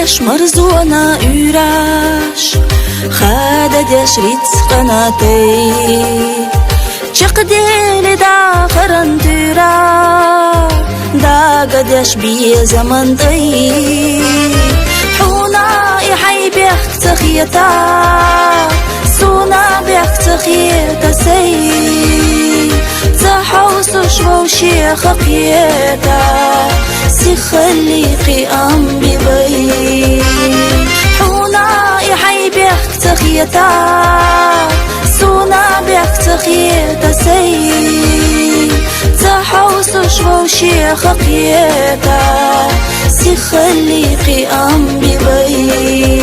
ديش مرزونا يراش خاد ديش ريتس قناتي چقديل داخرن تيرا دا قديش بي زمن دي حونا يحي بيخ تخيتا سونا بيخ تخيتا سي تحوس شبو شيخ قيتا سي خليقي أمي بي حونا يحي بيخ تخيتا سونا بيخ تخيتا سي تحوس شبو شيخ قيتا سي خليقي أمي بي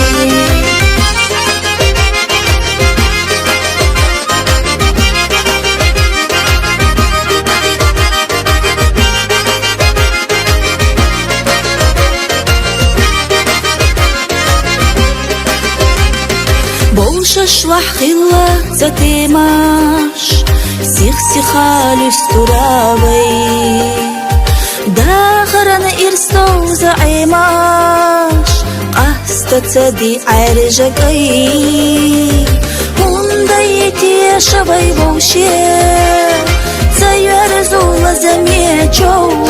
بوشش وحخيلة تتيماش سيخ سيخالي استرابي داخرن إرستو زعيماش قهست تدي عرجكي هنديتي شبي بوشي تيرزو لزميجو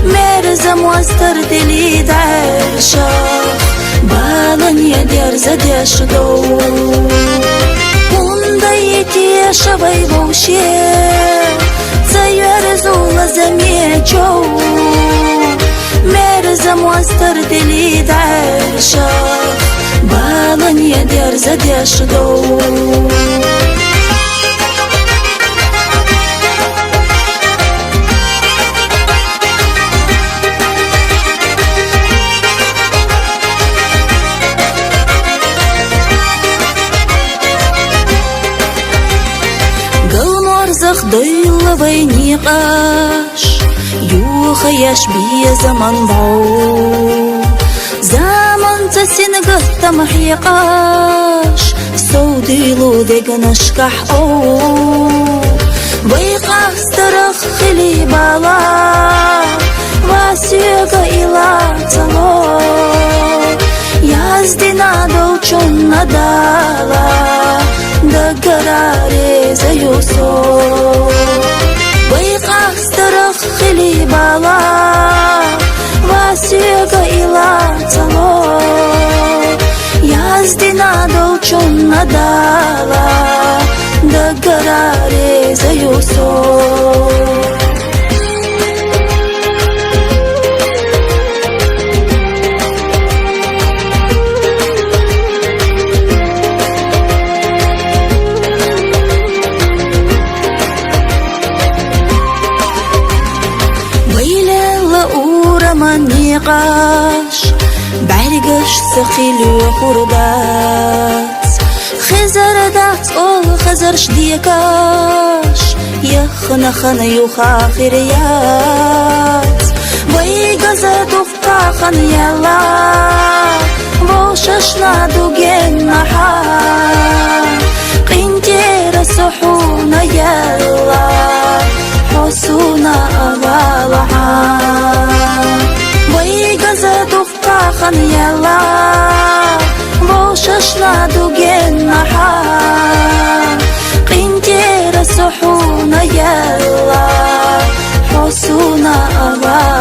مرزم واستردلي دعشا بالن يدير زديش دو هنديتي شبي بوشي تيرزو لزميجو مرزم واستردلي دعشا بالن يدير زديش دو ضيل بيني قاش يوخيش بي زمن ضو زمن تسين قهت محيقاش سودي لو ديقنش كحو بيقاس ترخ خلي بالا واسيق إلا تلو يازدنا دوچون ندالا دقراري زيوسو ويقاس ترخ خلي بالا واسيق إلا تلو يازدنا دوچون ندالا دقراري زيوسو نقاش بعرقش سخيل وخردات خزر دات أول خزرش ديكاش يخنا خنا يوخا خيريات ويقزت وفقا خن يلا وششنا دوغين نحا قنتير سحونا يلا حسونا أبالها ويقزت وفقا خن يلا وششنا دوغين نحا قنتير سحونا يلا حسونا أبالها